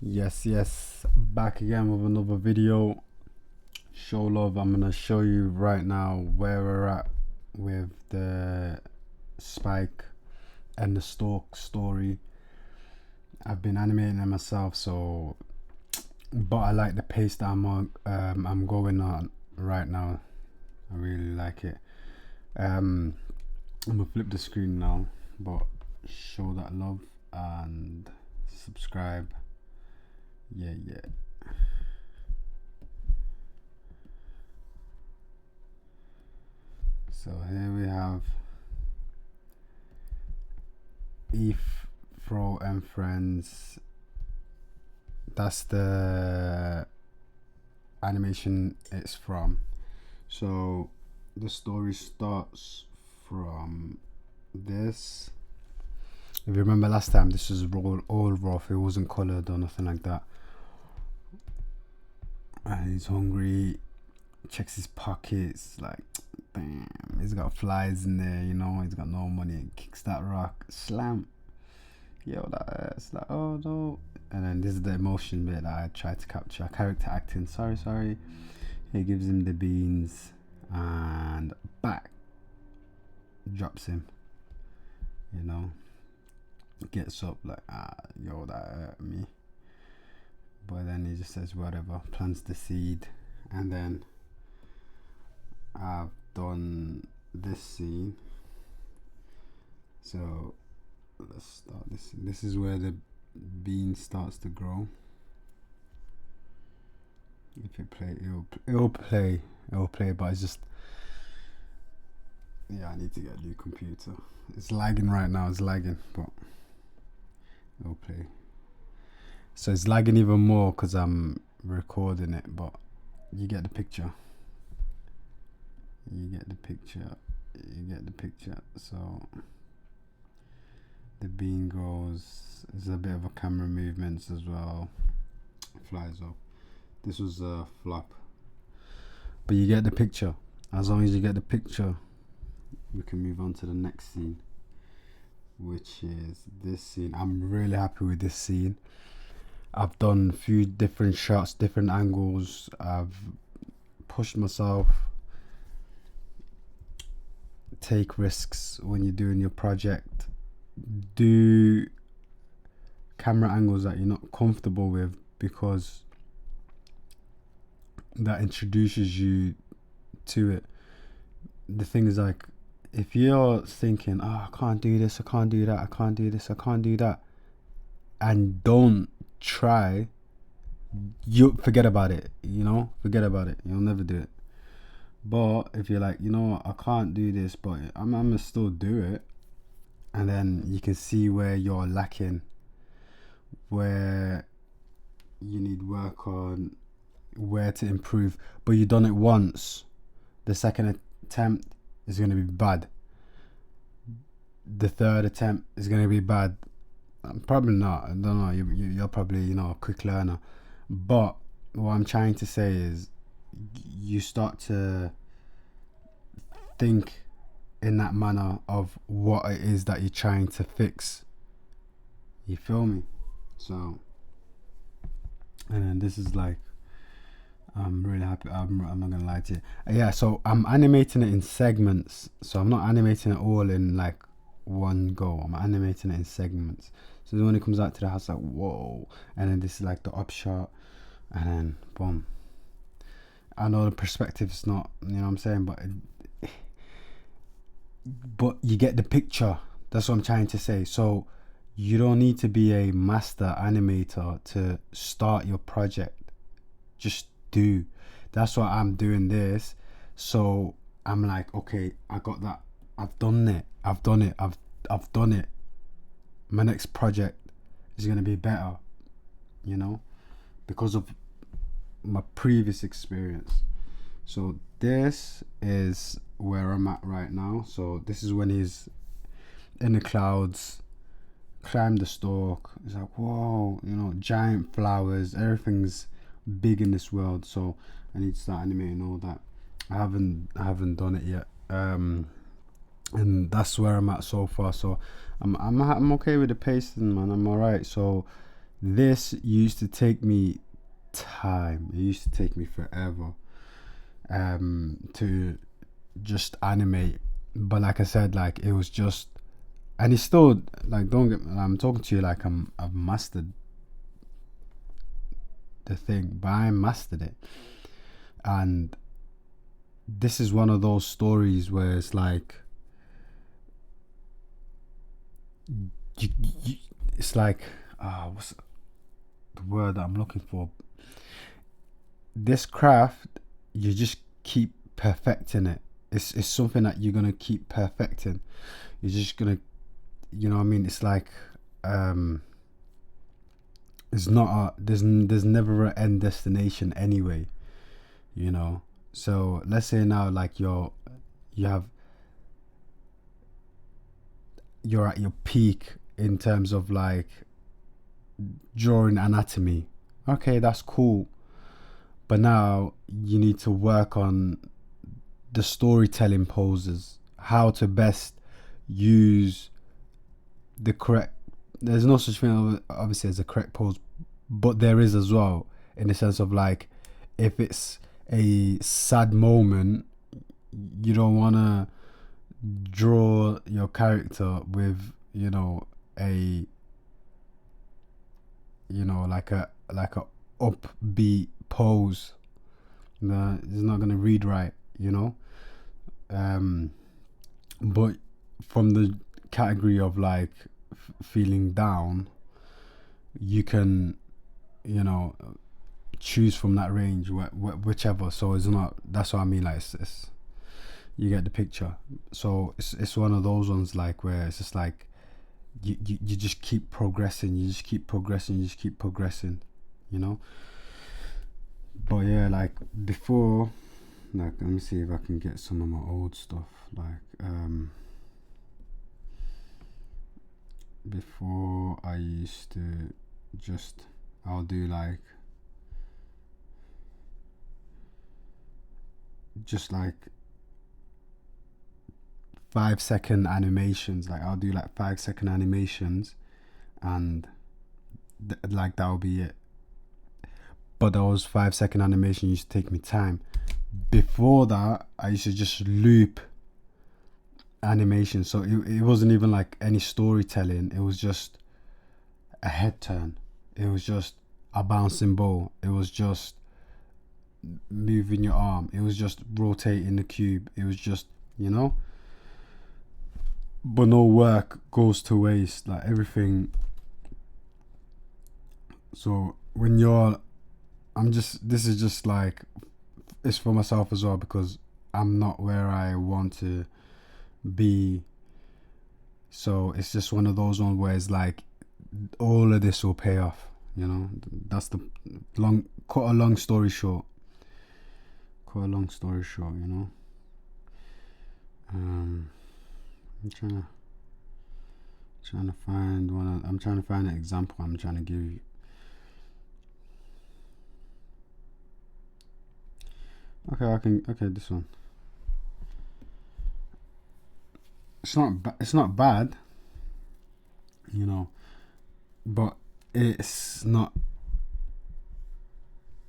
Yes, back again with another video. Show love. I'm gonna show you right now where we're at with the Spike and the Stork story. I've been animating it myself, but I like the pace that I'm going on right now. I really like it. I'm gonna flip the screen now, but show that love and subscribe. Yeah. So here we have Eve, Fro and Friends. That's the animation it's from. So the story starts from this. If you remember last time, this was all rough. It wasn't colored or nothing like that. And he's hungry. Checks his pockets, like, damn, he's got flies in there, he's got no money. Kicks that rock, slam. Yo, that's like, oh no. And then this is the emotion bit that I tried to capture. Character acting, sorry. He gives him the beans and back drops him, gets up like, yo, that hurt me. But then he just says whatever, plants the seed. And then I've done this scene, so let's start this. This is where the bean starts to grow. If it play, it'll play, but it's just, yeah, I need to get a new computer. It's lagging right now, but it'll play. So it's lagging even more because I'm recording it, but you get the picture. So the bean grows. There's a bit of a camera movements as well. It flies up. This was a flop, but you get the picture. As long as you get the picture, we can move on to the next scene, which is this scene. I'm really happy with this scene. I've done a few different shots, different angles. I've pushed myself. Take risks when you're doing your project. Do camera angles that you're not comfortable with, because that introduces you to it. The thing is, like, if you're thinking, I can't do this, I can't do that, I can't do this, I can't do that, and don't try, you forget about it. You'll never do it. But if you're like, I can't do this, but I'm gonna still do it, and then you can see where you're lacking, where you need work on, where to improve. But you've done it once. The second attempt is going to be bad. The third attempt is going to be bad. Probably not. I don't know. You're probably, a quick learner. But what I'm trying to say is, you start to think in that manner of what it is that you're trying to fix. You feel me? So, and then this is like, I'm really happy. I'm not gonna lie to you. Yeah, so I'm animating it in segments. So I'm not animating it all in like one go. I'm animating it in segments. So then when it comes out to the house, like, whoa. And then this is like the up shot, and then boom. I know the perspective is not, what I'm saying, but you get the picture. That's what I'm trying to say. So you don't need to be a master animator to start your project. Just do. That's why I'm doing this. So I'm like, okay, I got that. I've done it. My next project is gonna be better, because of my previous experience. So this is where I'm at right now. So this is when he's in the clouds, climbed the stalk. It's like, whoa, giant flowers, everything's big in this world. So I need to start animating all that. I haven't done it yet. And that's where I'm at so far. So I'm okay with the pacing, man. I'm alright. So This used to take me time. It used to take me forever to just animate. But like I said, like it was just, and it's still like, don't get, I'm talking to you like I've mastered the thing, but I mastered it. And this is one of those stories where it's like you, you, it's like what's the word that I'm looking for? This craft, you just keep perfecting it. It's something that you're gonna keep perfecting. You're just gonna, you know what I mean? It's like it's not there's never an end destination anyway, you know. So let's say now like you have you're at your peak in terms of like drawing anatomy. Okay, that's cool. But now you need to work on the storytelling poses, how to best use the correct. There's no such thing obviously as a correct pose, but there is as well, in the sense of like, if it's a sad moment, you don't want to draw your character with, you know, a, you know, like a upbeat pose. No, it's not gonna read right, you know. But from the category of like feeling down, you can, you know, choose from that range, whichever. So it's not. That's what I mean. Like it's you get the picture. So it's one of those ones like where it's just like you just keep progressing. You just keep progressing. You just keep progressing. You know. But yeah, like before, like let me see if I can get some of my old stuff. Like before I used to just, I'll do like just like 5 second animations. Like I'll do like 5 second animations, and like that'll be it. But those 5 second animation used to take me time. Before that, I used to just loop animation, so it wasn't even like any storytelling. It was just a head turn. It was just a bouncing ball. It was just moving your arm. It was just rotating the cube. It was just, you know. But no work goes to waste. Like everything. So when you're, I'm just, this is just like, it's for myself as well, because I'm not where I want to be. So it's just one of those ones where it's like all of this will pay off, you know. That's the cut a long story short, you know. I'm trying to find one. I'm trying to find an example I'm trying to give you. Okay, this one. It's not bad, you know, but it's not.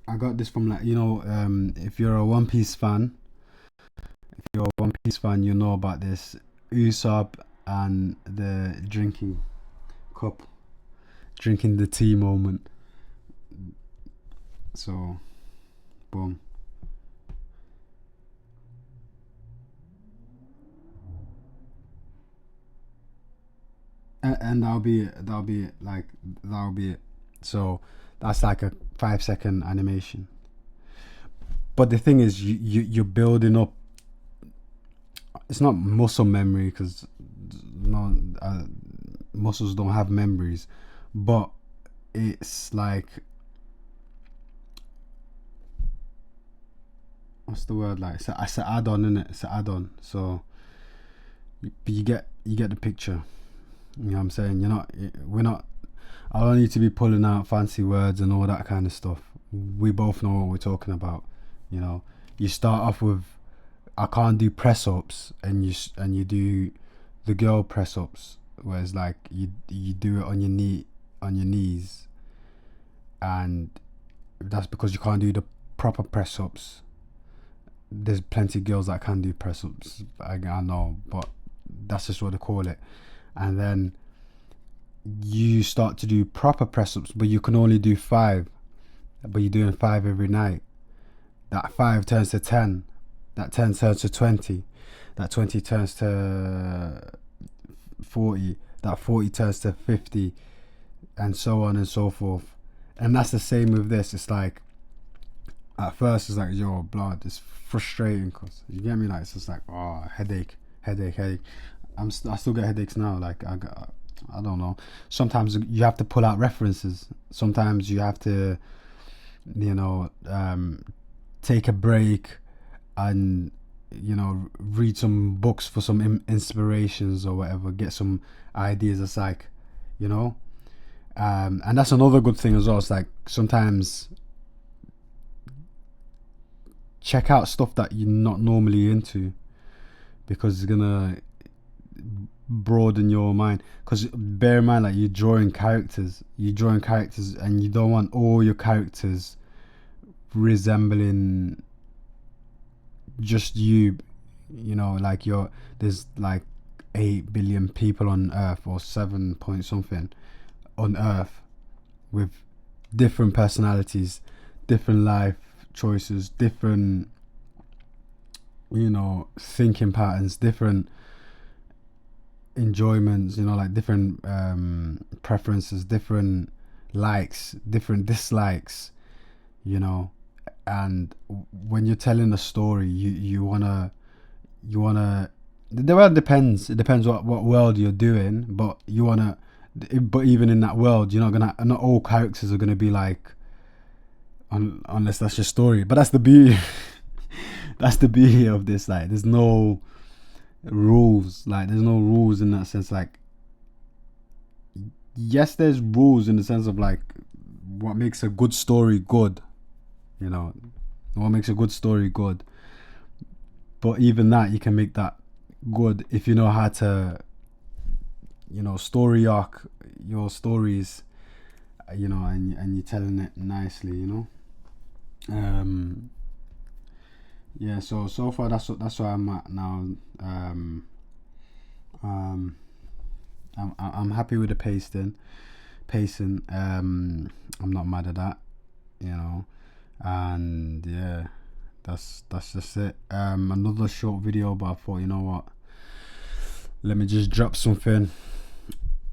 I got this from like, you know, if you're a One Piece fan, you know about this Usopp and the drinking cup, drinking the tea moment. So, boom. And that'll be it. That'll be it. So that's like a 5 second animation. But the thing is, you're building up. It's not muscle memory, because no, muscles don't have memories, but it's like, what's the word, like it's an add-on, isn't it? It's an add-on. So you get the picture. You know what I'm saying? We're not. I don't need to be pulling out fancy words and all that kind of stuff. We both know what we're talking about. You know, you start off with, I can't do press ups, and you do the girl press ups, whereas like you do it on your knees, and that's because you can't do the proper press ups. There's plenty of girls that can do press ups, I know, but that's just what they call it. And then you start to do proper press ups, but you can only do 5, but you're doing 5 every night. That 5 turns to 10, that 10 turns to 20, that 20 turns to 40, that 40 turns to 50, and so on and so forth. And that's the same with this. It's like, at first it's like, yo, blood, it's frustrating, cause you get me, like it's just like, oh, headache. I still get headaches now. Like I don't know. Sometimes you have to pull out references. Sometimes you have to, take a break and read some books for some inspirations or whatever. Get some ideas. It's like, and that's another good thing as well. It's like sometimes check out stuff that you're not normally into, because it's gonna broaden your mind. Because bear in mind, like you're drawing characters, and you don't want all your characters resembling just you. Like there's like 8 billion people on Earth, or 7 point something on Earth, with different personalities, different life choices, different thinking patterns, different enjoyments, like different preferences, different likes, different dislikes, and when you're telling a story, you wanna the world depends. It depends what world you're doing, but but even in that world, not all characters are gonna be like, unless that's your story. But that's the beauty. That's the beauty of this. Like, there's no rules. Like, there's no rules in that sense. Like, yes, there's rules in the sense of like what makes a good story good. What makes a good story good. But even that, you can make that good if you know how to, story arc your stories, and you're telling it nicely, yeah. So far that's where I'm at now. I'm happy with the pacing. I'm not mad at that, and yeah, that's just it. Another short video, but I thought, you know what, let me just drop something,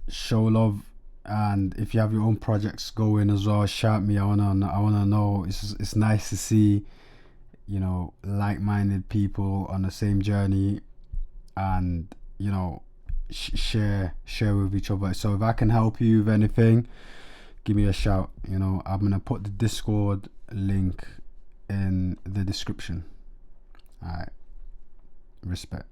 show love. And if you have your own projects going as well, shout me. I wanna know. It's nice to see, like-minded people on the same journey, and share with each other. So if I can help you with anything, give me a shout. I'm gonna put the Discord link in the description. All right, respect.